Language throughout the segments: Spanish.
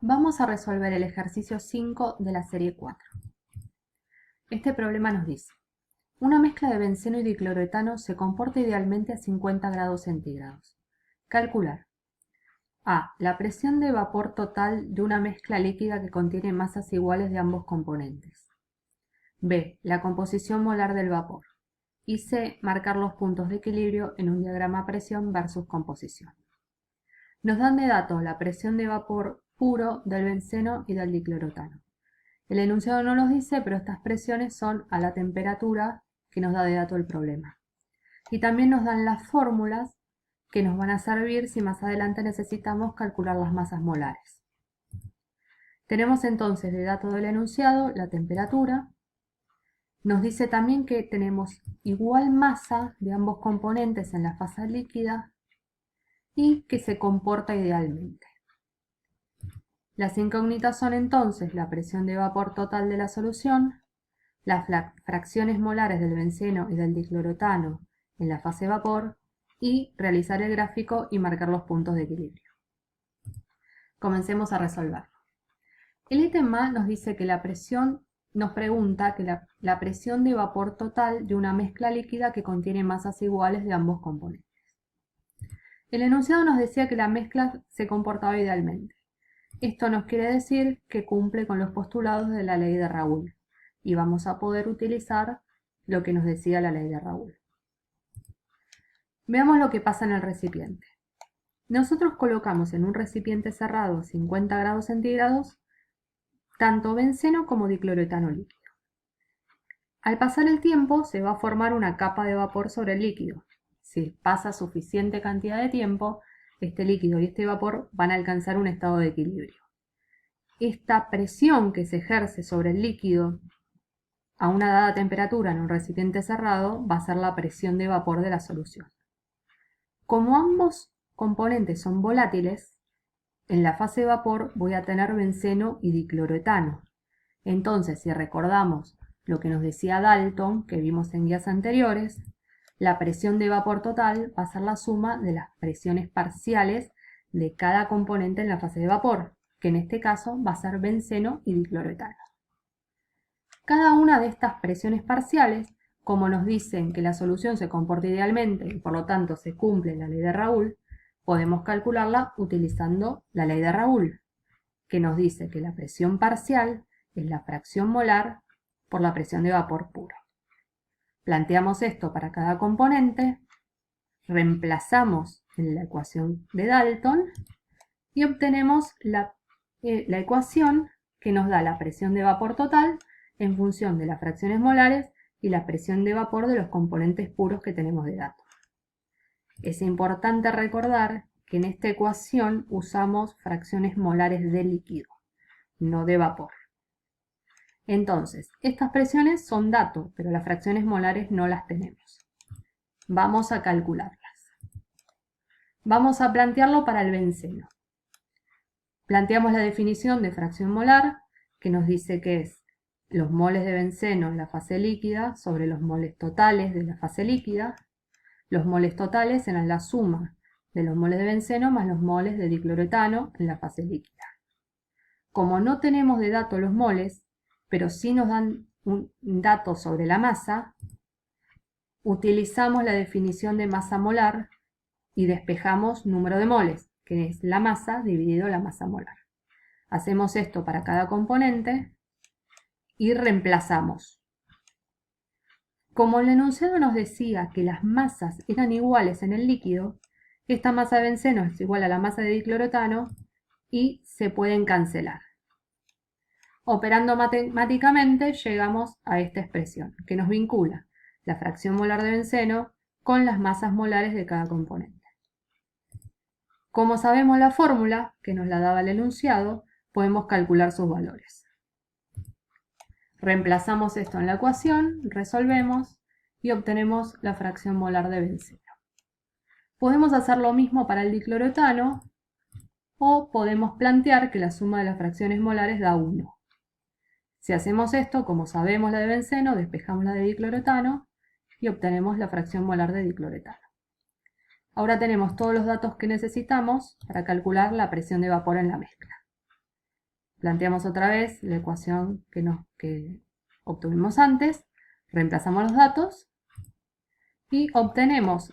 Vamos a resolver el ejercicio 5 de la serie 4. Este problema nos dice: una mezcla de benceno y dicloroetano se comporta idealmente a 50 grados centígrados. Calcular a. La presión de vapor total de una mezcla líquida que contiene masas iguales de ambos componentes. B. La composición molar del vapor. Y C. Marcar los puntos de equilibrio en un diagrama presión versus composición. Nos dan de datos la presión de vapor puro del benceno y del dicloroetano. El enunciado no nos dice, pero estas presiones son a la temperatura que nos da de dato el problema. Y también nos dan las fórmulas que nos van a servir si más adelante necesitamos calcular las masas molares. Tenemos entonces de dato del enunciado la temperatura. Nos dice también que tenemos igual masa de ambos componentes en la fase líquida y que se comporta idealmente. Las incógnitas son entonces la presión de vapor total de la solución, las fracciones molares del benceno y del dicloroetano en la fase vapor y realizar el gráfico y marcar los puntos de equilibrio. Comencemos a resolverlo. El ítem A nos dice que nos pregunta que la presión de vapor total de una mezcla líquida que contiene masas iguales de ambos componentes. El enunciado nos decía que la mezcla se comportaba idealmente. Esto nos quiere decir que cumple con los postulados de la ley de Raoult y vamos a poder utilizar lo que nos decía la ley de Raoult. Veamos lo que pasa en el recipiente. Nosotros colocamos en un recipiente cerrado a 50 grados centígrados tanto benceno como dicloroetano líquido. Al pasar el tiempo se va a formar una capa de vapor sobre el líquido. Si pasa suficiente cantidad de tiempo, este líquido y este vapor van a alcanzar un estado de equilibrio. Esta presión que se ejerce sobre el líquido a una dada temperatura en un recipiente cerrado va a ser la presión de vapor de la solución. Como ambos componentes son volátiles, en la fase de vapor voy a tener benceno y dicloroetano. Entonces, si recordamos lo que nos decía Dalton, que vimos en guías anteriores, la presión de vapor total va a ser la suma de las presiones parciales de cada componente en la fase de vapor, que en este caso va a ser benceno y dicloroetano. Cada una de estas presiones parciales, como nos dicen que la solución se comporta idealmente y por lo tanto se cumple la ley de Raoult, podemos calcularla utilizando la ley de Raoult, que nos dice que la presión parcial es la fracción molar por la presión de vapor puro. Planteamos esto para cada componente, reemplazamos en la ecuación de Dalton y obtenemos la ecuación que nos da la presión de vapor total en función de las fracciones molares y la presión de vapor de los componentes puros que tenemos de dato. Es importante recordar que en esta ecuación usamos fracciones molares de líquido, no de vapor. Entonces, estas presiones son datos, pero las fracciones molares no las tenemos. Vamos a calcularlas. Vamos a plantearlo para el benceno. Planteamos la definición de fracción molar, que nos dice que es los moles de benceno en la fase líquida sobre los moles totales de la fase líquida. Los moles totales serán la suma de los moles de benceno más los moles de dicloroetano en la fase líquida. Como no tenemos de dato los moles, pero sí nos dan un dato sobre la masa, utilizamos la definición de masa molar y despejamos número de moles, que es la masa dividido la masa molar. Hacemos esto para cada componente y reemplazamos. Como el enunciado nos decía que las masas eran iguales en el líquido, esta masa de benceno es igual a la masa de dicloroetano y se pueden cancelar. Operando matemáticamente llegamos a esta expresión, que nos vincula la fracción molar de benceno con las masas molares de cada componente. Como sabemos la fórmula, que nos la daba el enunciado, podemos calcular sus valores. Reemplazamos esto en la ecuación, resolvemos y obtenemos la fracción molar de benceno. Podemos hacer lo mismo para el dicloroetano o podemos plantear que la suma de las fracciones molares da 1. Si hacemos esto, como sabemos la de benceno, despejamos la de dicloroetano y obtenemos la fracción molar de dicloroetano. Ahora tenemos todos los datos que necesitamos para calcular la presión de vapor en la mezcla. planteamos otra vez la ecuación que obtuvimos antes, reemplazamos los datos y obtenemos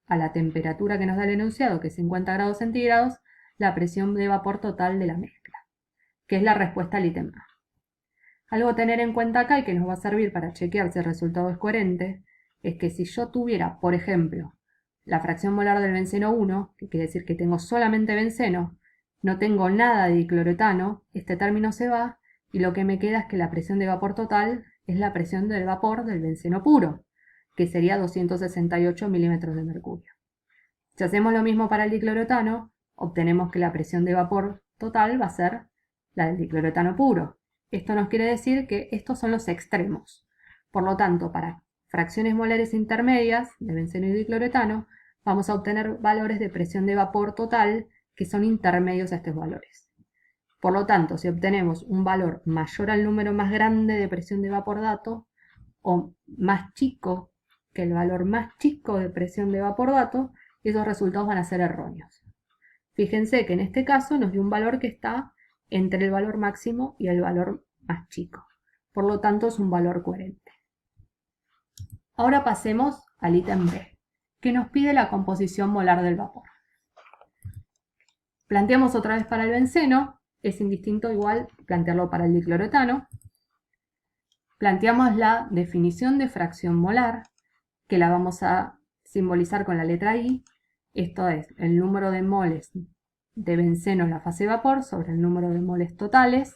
a la temperatura que nos da el enunciado, que es 50 grados centígrados, la presión de vapor total de la mezcla, que es la respuesta al ítem A. Algo a tener en cuenta acá y que nos va a servir para chequear si el resultado es coherente, es que si yo tuviera, por ejemplo, la fracción molar del benceno 1, que quiere decir que tengo solamente benceno, no tengo nada de dicloroetano, este término se va y lo que me queda es que la presión de vapor total es la presión del vapor del benceno puro, que sería 268 milímetros de mercurio. Si hacemos lo mismo para el dicloroetano, obtenemos que la presión de vapor total va a ser la del dicloroetano puro. Esto nos quiere decir que estos son los extremos. Por lo tanto, para fracciones molares intermedias de benceno y dicloroetano, vamos a obtener valores de presión de vapor total que son intermedios a estos valores. Por lo tanto, si obtenemos un valor mayor al número más grande de presión de vapor dato o más chico que el valor más chico de presión de vapor dato, esos resultados van a ser erróneos. Fíjense que en este caso nos dio un valor que está entre el valor máximo y el valor más chico. Por lo tanto, es un valor coherente. Ahora pasemos al ítem B, que nos pide la composición molar del vapor. Planteamos otra vez para el benceno, es indistinto igual plantearlo para el dicloroetano. Planteamos la definición de fracción molar, que la vamos a simbolizar con la letra I. Esto es el número de moles de benceno en la fase vapor sobre el número de moles totales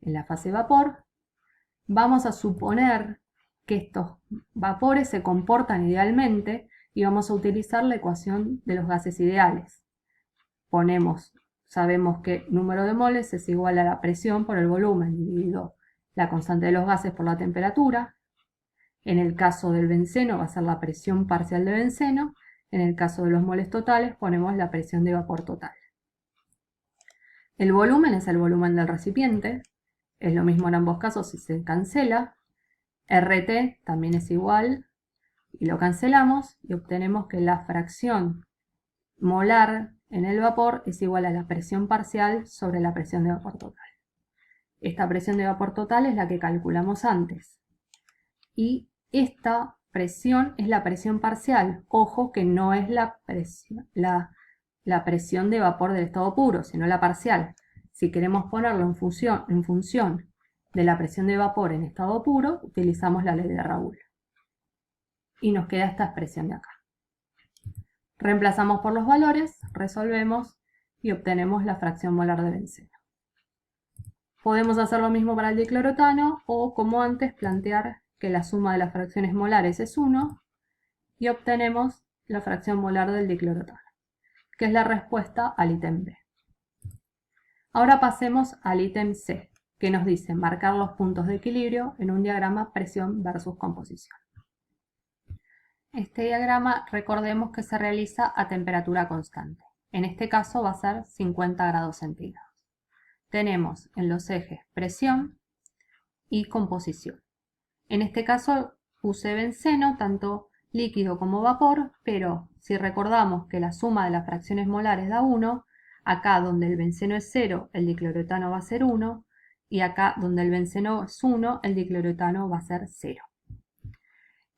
en la fase vapor. Vamos a suponer que estos vapores se comportan idealmente y vamos a utilizar la ecuación de los gases ideales. Sabemos que número de moles es igual a la presión por el volumen dividido la constante de los gases por la temperatura. En el caso del benceno va a ser la presión parcial de benceno. En el caso de los moles totales ponemos la presión de vapor total. El volumen es el volumen del recipiente. Es lo mismo en ambos casos si se cancela. RT también es igual y lo cancelamos y obtenemos que la fracción molar en el vapor es igual a la presión parcial sobre la presión de vapor total. Esta presión de vapor total es la que calculamos antes. Y esta presión es la presión parcial. Ojo que no es la presión de vapor del estado puro, sino la parcial. Si queremos ponerlo en función de la presión de vapor en estado puro, utilizamos la ley de Raoult. Y nos queda esta expresión de acá. Reemplazamos por los valores, resolvemos y obtenemos la fracción molar de benceno. Podemos hacer lo mismo para el dicloroetano o, como antes, plantear que la suma de las fracciones molares es 1 y obtenemos la fracción molar del dicloroetano, que es la respuesta al ítem B. Ahora pasemos al ítem C, que nos dice marcar los puntos de equilibrio en un diagrama presión versus composición. Este diagrama, recordemos que se realiza a temperatura constante. En este caso va a ser 50 grados centígrados. Tenemos en los ejes presión y composición. En este caso puse benceno, tanto líquido como vapor, pero si recordamos que la suma de las fracciones molares da 1, acá donde el benceno es 0, el dicloroetano va a ser 1, y acá donde el benceno es 1, el dicloroetano va a ser 0.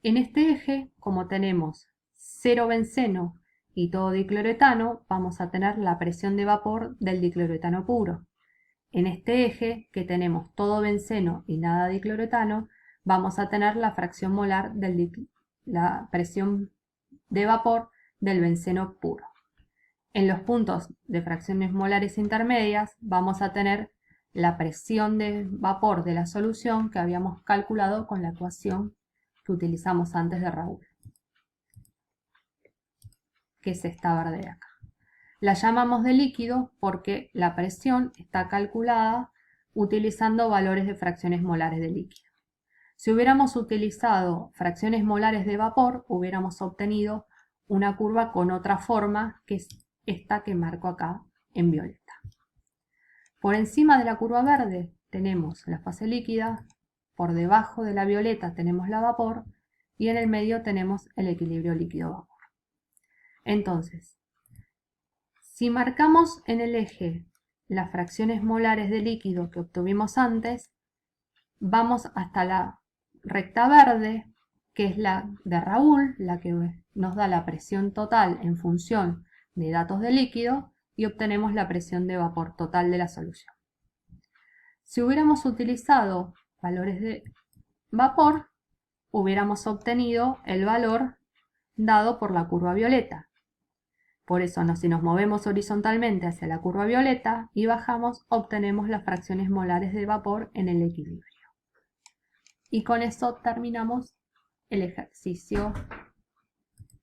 En este eje, como tenemos 0 benceno y todo dicloroetano, vamos a tener la presión de vapor del dicloroetano puro. En este eje, que tenemos todo benceno y nada dicloroetano, vamos a tener la fracción molar la presión de vapor del benceno puro. En los puntos de fracciones molares intermedias vamos a tener la presión de vapor de la solución que habíamos calculado con la ecuación que utilizamos antes de Raoult, que es esta verde de acá. La llamamos de líquido porque la presión está calculada utilizando valores de fracciones molares de líquido. Si hubiéramos utilizado fracciones molares de vapor, hubiéramos obtenido una curva con otra forma, que es esta que marco acá en violeta. Por encima de la curva verde tenemos la fase líquida, por debajo de la violeta tenemos la vapor y en el medio tenemos el equilibrio líquido-vapor. Entonces, si marcamos en el eje las fracciones molares de líquido que obtuvimos antes, vamos hasta la recta verde, que es la de Raoul, la que nos da la presión total en función de datos de líquido, y obtenemos la presión de vapor total de la solución. Si hubiéramos utilizado valores de vapor, hubiéramos obtenido el valor dado por la curva violeta. Por eso, si nos movemos horizontalmente hacia la curva violeta y bajamos, obtenemos las fracciones molares de vapor en el equilibrio. Y con eso terminamos el ejercicio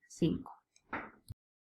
5.